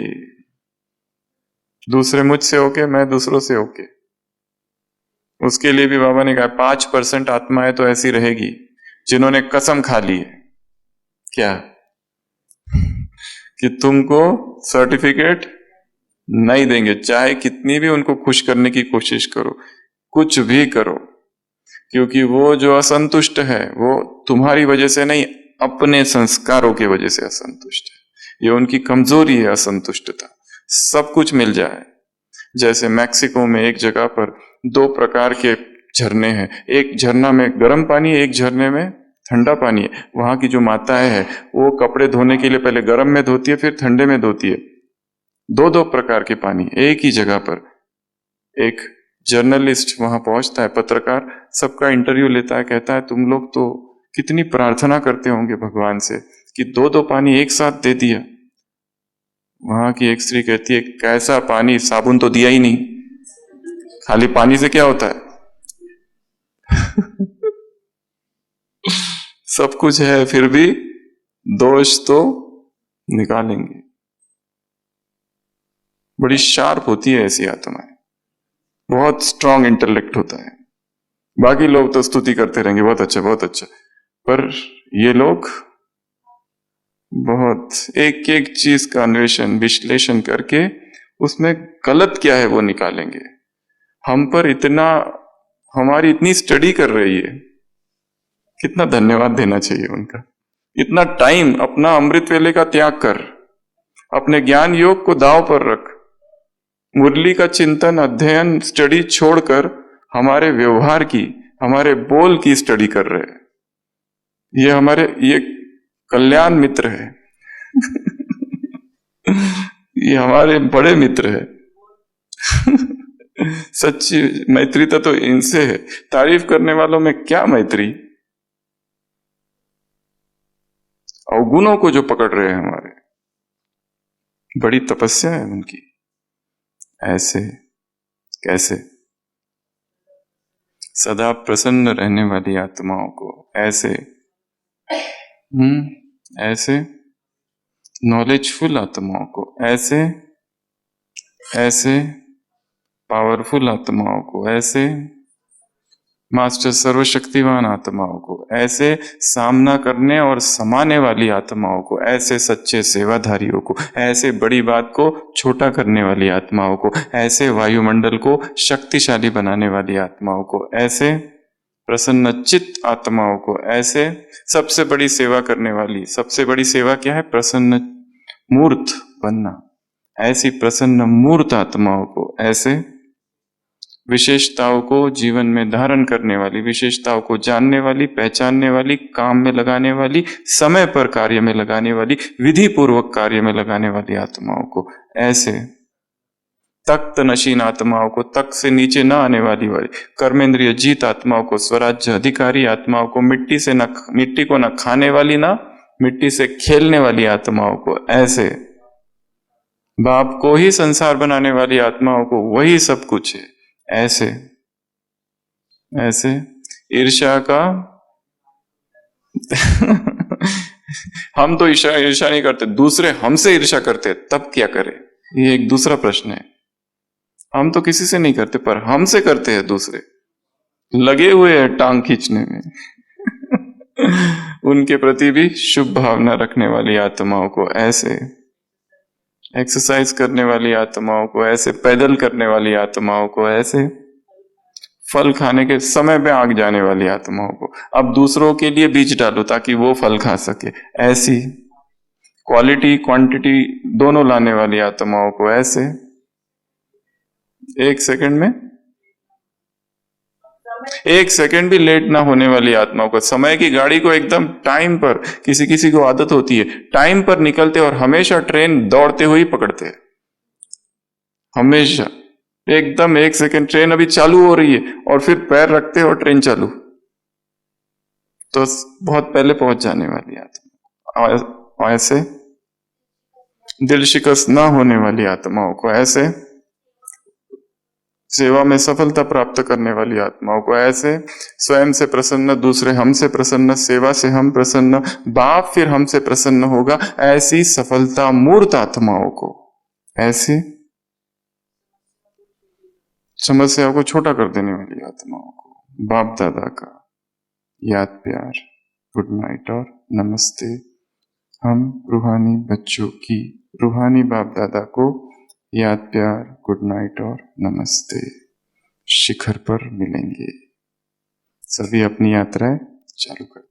दूसरे मुझसे होके, मैं दूसरों से होके। उसके लिए भी बाबा ने कहा 5% आत्माएं तो ऐसी रहेगी जिन्होंने कसम खा ली है। क्या? कि तुमको सर्टिफिकेट नहीं देंगे, चाहे कितनी भी उनको खुश करने की कोशिश करो, कुछ भी करो, क्योंकि वो जो असंतुष्ट है वो तुम्हारी वजह से नहीं, अपने संस्कारों की वजह से असंतुष्ट है। ये उनकी कमजोरी है, असंतुष्टता। सब कुछ मिल जाए। जैसे मैक्सिको में एक जगह पर 2 प्रकार के झरने हैं, एक झरना में गर्म पानी है, एक झरने में ठंडा पानी है। वहां की जो माताएं हैं वो कपड़े धोने के लिए पहले गर्म में धोती है, फिर ठंडे में धोती है। 2 प्रकार के पानी एक ही जगह पर। एक जर्नलिस्ट वहां पहुंचता है, पत्रकार, सबका इंटरव्यू लेता है, कहता है तुम लोग तो कितनी प्रार्थना करते होंगे भगवान से कि 2 पानी एक साथ दे दिया। वहां की एक स्त्री कहती है कैसा पानी, साबुन तो दिया ही नहीं, खाली पानी से क्या होता है? सब कुछ है फिर भी दोष तो निकालेंगे। बड़ी शार्प होती है ऐसी आत्माएं, बहुत स्ट्रांग इंटेलेक्ट होता है। बाकी लोग तो स्तुति करते रहेंगे, बहुत अच्छा बहुत अच्छा, पर ये लोग बहुत एक एक चीज का अन्वेषण विश्लेषण करके उसमें गलत क्या है वो निकालेंगे। हम पर इतना, हमारी इतनी स्टडी कर रही है, कितना धन्यवाद देना चाहिए उनका। इतना टाइम अपना अमृत वेले का त्याग कर, अपने ज्ञान योग को दांव पर रख, मुरली का चिंतन अध्ययन स्टडी छोड़कर हमारे व्यवहार की, हमारे बोल की स्टडी कर रहे हैं। ये हमारे ये कल्याण मित्र है ये हमारे बड़े मित्र है सच्ची मैत्रीता तो इनसे है। तारीफ करने वालों में क्या मैत्री, अवगुणों को जो पकड़ रहे हैं हमारे, बड़ी तपस्या है उनकी। ऐसे कैसे सदा प्रसन्न रहने वाली आत्माओं को ऐसे, ऐसे नॉलेजफुल आत्माओं को ऐसे, ऐसे पावरफुल आत्माओं को ऐसे, मास्टर सर्वशक्तिवान आत्माओं को ऐसे, सामना करने और समाने वाली आत्माओं को ऐसे, सच्चे सेवाधारियों को ऐसे, बड़ी बात को छोटा करने वाली आत्माओं को ऐसे, वायुमंडल को शक्तिशाली बनाने वाली आत्माओं को ऐसे, प्रसन्न चित्त आत्माओं को ऐसे, सबसे बड़ी सेवा करने वाली, सबसे बड़ी सेवा क्या है, प्रसन्न मूर्त बनना, ऐसी प्रसन्न मूर्त आत्माओं को ऐसे, विशेषताओं को जीवन में धारण करने वाली, विशेषताओं को जानने वाली, पहचानने वाली, काम में लगाने वाली, समय पर कार्य में लगाने वाली, विधि पूर्वक कार्य में लगाने वाली आत्माओं को ऐसे, तख्त नशीन आत्माओं को, तख्त से नीचे न आने वाली, कर्मेंद्रिय जीत आत्माओं को, स्वराज्य अधिकारी आत्माओं को, मिट्टी को न खाने वाली, ना मिट्टी से खेलने वाली आत्माओं को ऐसे, बाप को ही संसार बनाने वाली आत्माओं को वही सब कुछ है ऐसे, ऐसे ईर्ष्या का हम तो ईर्ष्या नहीं करते, दूसरे हमसे ईर्ष्या करते, तब क्या करें, ये एक दूसरा प्रश्न है। हम तो किसी से नहीं करते, पर हमसे करते हैं दूसरे, लगे हुए हैं टांग खींचने में उनके प्रति भी शुभ भावना रखने वाली आत्माओं को ऐसे, एक्सरसाइज करने वाली आत्माओं को ऐसे, पैदल करने वाली आत्माओं को ऐसे, फल खाने के समय पे आग जाने वाली आत्माओं को अब दूसरों के लिए बीज डालो ताकि वो फल खा सके ऐसी, क्वालिटी क्वांटिटी दोनों लाने वाली आत्माओं को ऐसे, एक सेकंड भी लेट ना होने वाली आत्माओं को, समय की गाड़ी को एकदम टाइम पर, किसी किसी को आदत होती है टाइम पर निकलते और हमेशा ट्रेन दौड़ते हुए पकड़ते हैं, हमेशा एकदम एक सेकंड, ट्रेन अभी चालू हो रही है और फिर पैर रखते और ट्रेन चालू, तो बहुत पहले पहुंच जाने वाली आत्मा ऐसे, दिल शिकस्त ना होने वाली आत्माओं को ऐसे, सेवा में सफलता प्राप्त करने वाली आत्माओं को ऐसे, स्वयं से प्रसन्न, दूसरे हमसे प्रसन्न, सेवा से हम प्रसन्न, बाप फिर हमसे प्रसन्न होगा, ऐसी सफलता मूर्त आत्माओं को ऐसे, समस्याओं को छोटा कर देने वाली आत्माओं को बाप दादा का याद प्यार, गुड नाइट और नमस्ते। हम रूहानी बच्चों की रूहानी बाप दादा को याद प्यार, गुड नाइट और नमस्ते। शिखर पर मिलेंगे। सभी अपनी यात्राएं चालू कर।